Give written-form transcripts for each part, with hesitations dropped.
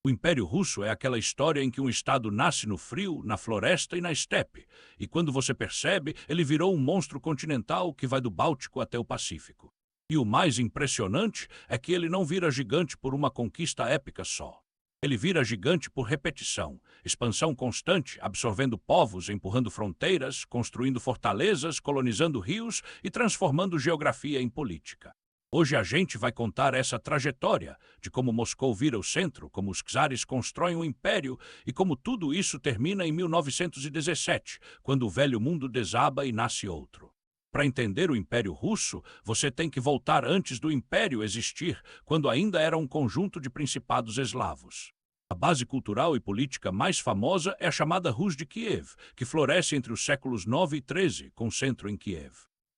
O Império Russo é aquela história em que um estado nasce no frio, na floresta e na estepe, e quando você percebe, ele virou um monstro continental que vai do Báltico até o Pacífico. E o mais impressionante é que ele não vira gigante por uma conquista épica só. Ele vira gigante por repetição, expansão constante, absorvendo povos, empurrando fronteiras, construindo fortalezas, colonizando rios e transformando geografia em política. Hoje a gente vai contar essa trajetória de como Moscou vira o centro, como os czares constroem um império e como tudo isso termina em 1917, quando o velho mundo desaba e nasce outro. Para entender o Império Russo, você tem que voltar antes do Império existir, quando ainda era um conjunto de principados eslavos. A base cultural e política mais famosa é a chamada Rus de Kiev, que floresce entre os séculos 9 e 13, com centro em Kiev.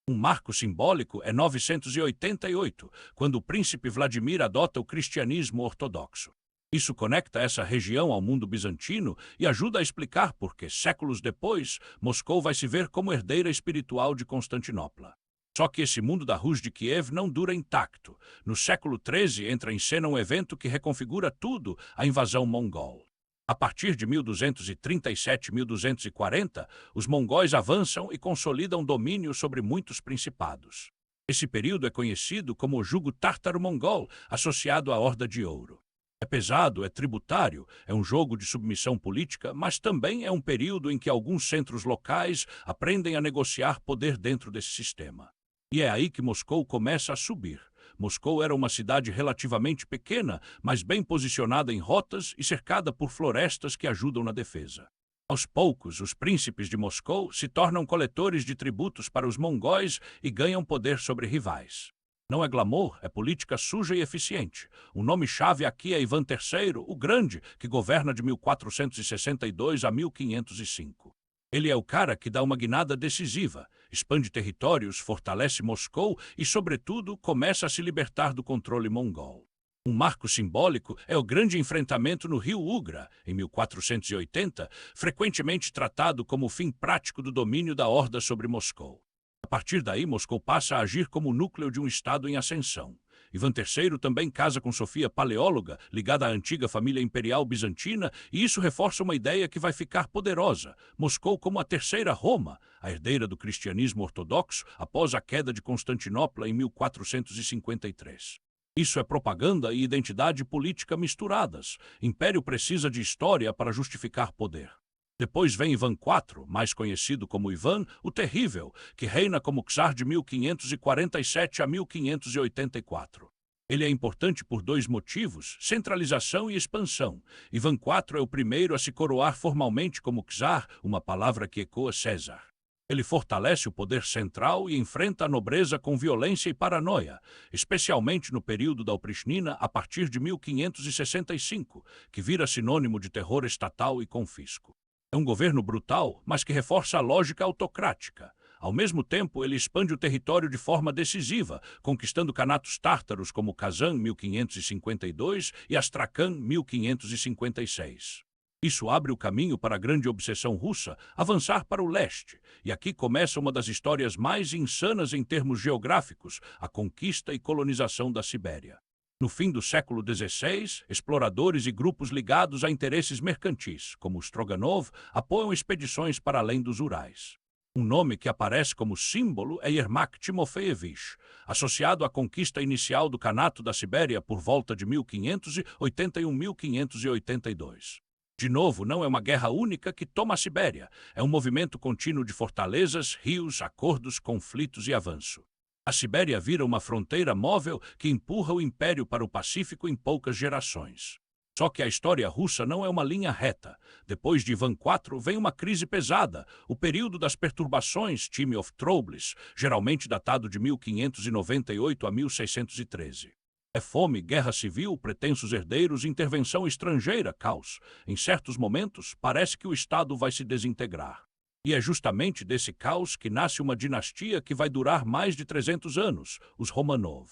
Um marco simbólico é 988, quando o príncipe Vladimir adota o cristianismo ortodoxo. Isso conecta essa região ao mundo bizantino e ajuda a explicar por que, séculos depois, Moscou vai se ver como herdeira espiritual de Constantinopla. Só que esse mundo da Rus de Kiev não dura intacto. No século XIII entra em cena um evento que reconfigura tudo, a invasão mongol. A partir de 1237 e 1240, os mongóis avançam e consolidam domínio sobre muitos principados. Esse período é conhecido como o Jugo Tártaro-Mongol, associado à Horda de Ouro. É pesado, é tributário, é um jogo de submissão política, mas também é um período em que alguns centros locais aprendem a negociar poder dentro desse sistema. E é aí que Moscou começa a subir. Moscou era uma cidade relativamente pequena, mas bem posicionada em rotas e cercada por florestas que ajudam na defesa. Aos poucos, os príncipes de Moscou se tornam coletores de tributos para os mongóis e ganham poder sobre rivais. Não é glamour, é política suja e eficiente. O nome-chave aqui é Ivan III, o Grande, que governa de 1462 a 1505. Ele é o cara que dá uma guinada decisiva, expande territórios, fortalece Moscou e, sobretudo, começa a se libertar do controle mongol. Um marco simbólico é o grande enfrentamento no rio Ugra, em 1480, frequentemente tratado como o fim prático do domínio da Horda sobre Moscou. A partir daí, Moscou passa a agir como o núcleo de um estado em ascensão. Ivan III também casa com Sofia Paleóloga, ligada à antiga família imperial bizantina, e isso reforça uma ideia que vai ficar poderosa: Moscou como a terceira Roma, a herdeira do cristianismo ortodoxo após a queda de Constantinopla em 1453. Isso é propaganda e identidade política misturadas. Império precisa de história para justificar poder. Depois vem Ivan IV, mais conhecido como Ivan o Terrível, que reina como czar de 1547 a 1584. Ele é importante por dois motivos: centralização e expansão. Ivan IV é o primeiro a se coroar formalmente como czar, uma palavra que ecoa César. Ele fortalece o poder central e enfrenta a nobreza com violência e paranoia, especialmente no período da Oprichnina a partir de 1565, que vira sinônimo de terror estatal e confisco. É um governo brutal, mas que reforça a lógica autocrática. Ao mesmo tempo, ele expande o território de forma decisiva, conquistando canatos tártaros como Kazan, 1552, e Astracan, 1556. Isso abre o caminho para a grande obsessão russa avançar para o leste, e aqui começa uma das histórias mais insanas em termos geográficos, a conquista e colonização da Sibéria. No fim do século XVI, exploradores e grupos ligados a interesses mercantis, como Stroganov, apoiam expedições para além dos Urais. Um nome que aparece como símbolo é Yermak Timofeyevich, associado à conquista inicial do Kanato da Sibéria por volta de 1581-1582. De novo, não é uma guerra única que toma a Sibéria, é um movimento contínuo de fortalezas, rios, acordos, conflitos e avanço. A Sibéria vira uma fronteira móvel que empurra o império para o Pacífico em poucas gerações. Só que a história russa não é uma linha reta. Depois de Ivan IV vem uma crise pesada, o período das perturbações, Time of Troubles, geralmente datado de 1598 a 1613. É fome, guerra civil, pretensos herdeiros, intervenção estrangeira, caos. Em certos momentos, parece que o Estado vai se desintegrar. E é justamente desse caos que nasce uma dinastia que vai durar mais de 300 anos, os Romanov.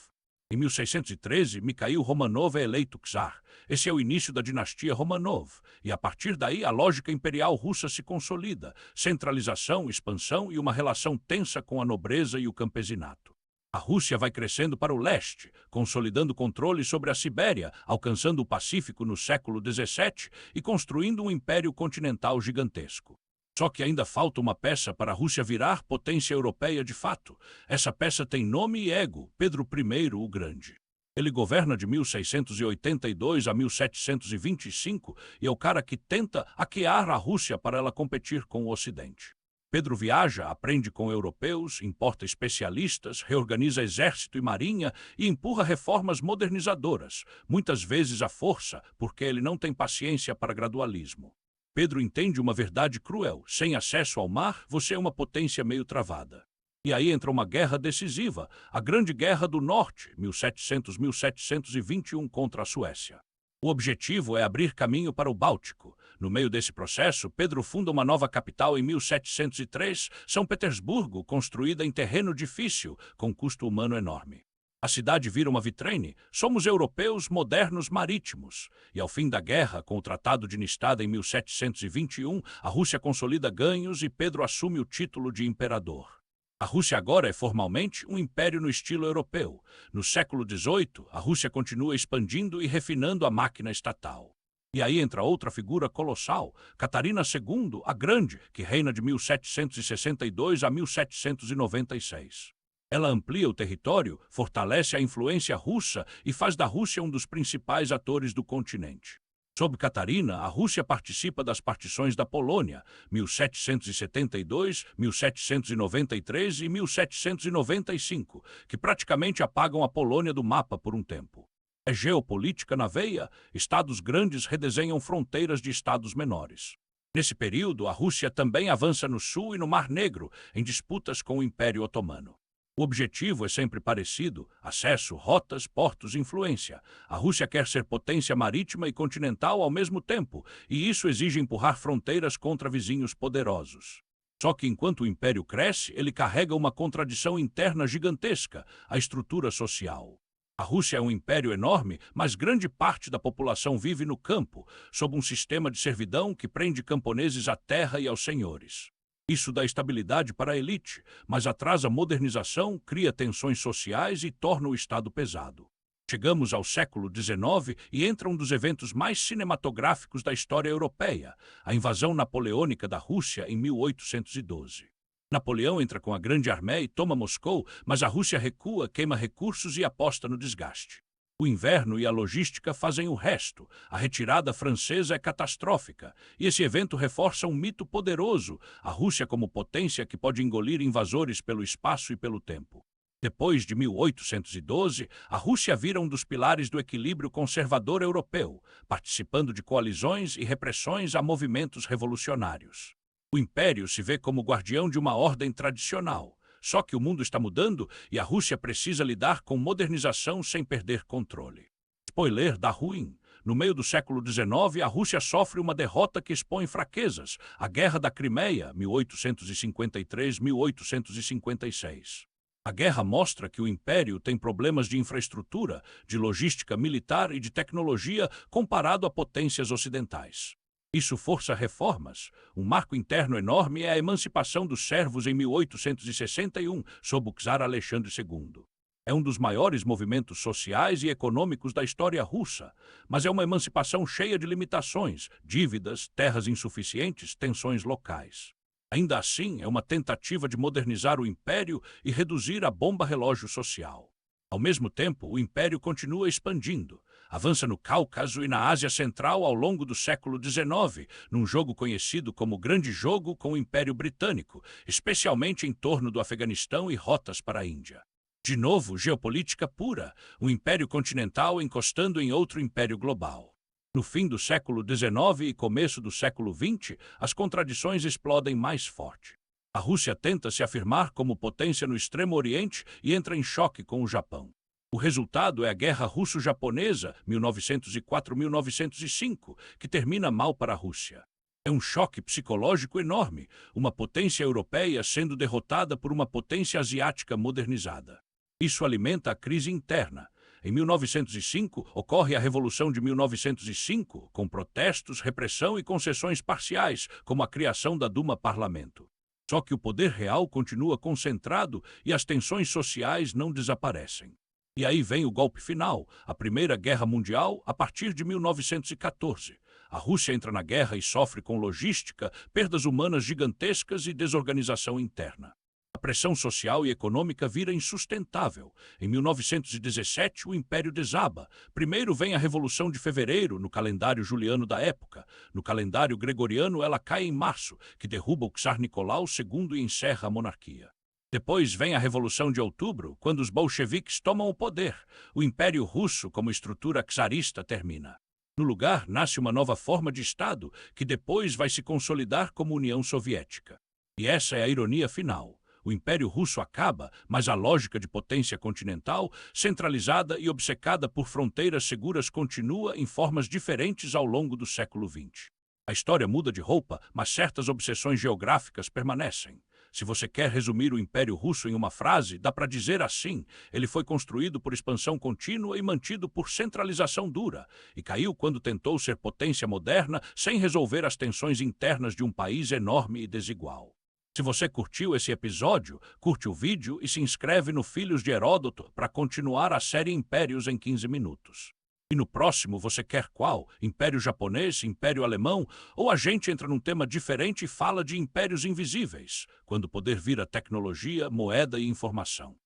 Em 1613, Mikhail Romanov é eleito czar. Esse é o início da dinastia Romanov, e a partir daí a lógica imperial russa se consolida: centralização, expansão e uma relação tensa com a nobreza e o campesinato. A Rússia vai crescendo para o leste, consolidando controle sobre a Sibéria, alcançando o Pacífico no século XVII e construindo um império continental gigantesco. Só que ainda falta uma peça para a Rússia virar potência europeia de fato. Essa peça tem nome e ego: Pedro I o Grande. Ele governa de 1682 a 1725 e é o cara que tenta hackear a Rússia para ela competir com o Ocidente. Pedro viaja, aprende com europeus, importa especialistas, reorganiza exército e marinha e empurra reformas modernizadoras, muitas vezes à força, porque ele não tem paciência para gradualismo. Pedro entende uma verdade cruel: sem acesso ao mar, você é uma potência meio travada. E aí entra uma guerra decisiva, a Grande Guerra do Norte, 1700-1721 contra a Suécia. O objetivo é abrir caminho para o Báltico. No meio desse processo, Pedro funda uma nova capital em 1703, São Petersburgo, construída em terreno difícil, com custo humano enorme. A cidade vira uma vitrine: somos europeus modernos marítimos. E ao fim da guerra, com o Tratado de Nistad em 1721, a Rússia consolida ganhos e Pedro assume o título de imperador. A Rússia agora é formalmente um império no estilo europeu. No século XVIII, a Rússia continua expandindo e refinando a máquina estatal. E aí entra outra figura colossal, Catarina II, a Grande, que reina de 1762 a 1796. Ela amplia o território, fortalece a influência russa e faz da Rússia um dos principais atores do continente. Sob Catarina, a Rússia participa das partições da Polônia, 1772, 1793 e 1795, que praticamente apagam a Polônia do mapa por um tempo. É geopolítica na veia, estados grandes redesenham fronteiras de estados menores. Nesse período, a Rússia também avança no sul e no Mar Negro, em disputas com o Império Otomano. O objetivo é sempre parecido: acesso, rotas, portos, influência. A Rússia quer ser potência marítima e continental ao mesmo tempo, e isso exige empurrar fronteiras contra vizinhos poderosos. Só que enquanto o império cresce, ele carrega uma contradição interna gigantesca: a estrutura social. A Rússia é um império enorme, mas grande parte da população vive no campo, sob um sistema de servidão que prende camponeses à terra e aos senhores. Isso dá estabilidade para a elite, mas atrasa a modernização, cria tensões sociais e torna o Estado pesado. Chegamos ao século XIX e entra um dos eventos mais cinematográficos da história europeia: a invasão napoleônica da Rússia em 1812. Napoleão entra com a Grande Armé e toma Moscou, mas a Rússia recua, queima recursos e aposta no desgaste. O inverno e a logística fazem o resto. A retirada francesa é catastrófica, e esse evento reforça um mito poderoso: a Rússia como potência que pode engolir invasores pelo espaço e pelo tempo. Depois de 1812, a Rússia vira um dos pilares do equilíbrio conservador europeu, participando de coalizões e repressões a movimentos revolucionários. O império se vê como guardião de uma ordem tradicional. Só que o mundo está mudando e a Rússia precisa lidar com modernização sem perder controle. Spoiler: dá ruim. No meio do século XIX, a Rússia sofre uma derrota que expõe fraquezas: a Guerra da Crimeia, 1853-1856. A guerra mostra que o império tem problemas de infraestrutura, de logística militar e de tecnologia comparado a potências ocidentais. Isso força reformas. Um marco interno enorme é a emancipação dos servos em 1861, sob o czar Alexandre II. É um dos maiores movimentos sociais e econômicos da história russa, mas é uma emancipação cheia de limitações: dívidas, terras insuficientes, tensões locais. Ainda assim, é uma tentativa de modernizar o império e reduzir a bomba-relógio social. Ao mesmo tempo, o império continua expandindo. Avança no Cáucaso e na Ásia Central ao longo do século XIX, num jogo conhecido como Grande Jogo com o Império Britânico, especialmente em torno do Afeganistão e rotas para a Índia. De novo, geopolítica pura: um império continental encostando em outro império global. No fim do século XIX e começo do século XX, as contradições explodem mais forte. A Rússia tenta se afirmar como potência no Extremo Oriente e entra em choque com o Japão. O resultado é a Guerra Russo-Japonesa, 1904-1905, que termina mal para a Rússia. É um choque psicológico enorme: uma potência europeia sendo derrotada por uma potência asiática modernizada. Isso alimenta a crise interna. Em 1905, ocorre a Revolução de 1905, com protestos, repressão e concessões parciais, como a criação da Duma Parlamento. Só que o poder real continua concentrado e as tensões sociais não desaparecem. E aí vem o golpe final, a Primeira Guerra Mundial, a partir de 1914. A Rússia entra na guerra e sofre com logística, perdas humanas gigantescas e desorganização interna. A pressão social e econômica vira insustentável. Em 1917, o Império desaba. Primeiro vem a Revolução de Fevereiro, no calendário juliano da época. No calendário gregoriano, ela cai em março, que derruba o czar Nicolau II e encerra a monarquia. Depois vem a Revolução de Outubro, quando os bolcheviques tomam o poder. O Império Russo, como estrutura czarista, termina. No lugar, nasce uma nova forma de Estado, que depois vai se consolidar como União Soviética. E essa é a ironia final. O Império Russo acaba, mas a lógica de potência continental, centralizada e obcecada por fronteiras seguras, continua em formas diferentes ao longo do século XX. A história muda de roupa, mas certas obsessões geográficas permanecem. Se você quer resumir o Império Russo em uma frase, dá para dizer assim: ele foi construído por expansão contínua e mantido por centralização dura, e caiu quando tentou ser potência moderna sem resolver as tensões internas de um país enorme e desigual. Se você curtiu esse episódio, curte o vídeo e se inscreve no Filhos de Heródoto para continuar a série Impérios em 15 minutos. E no próximo você quer qual? Império Japonês, Império Alemão? Ou a gente entra num tema diferente e fala de impérios invisíveis, quando o poder vira tecnologia, moeda e informação?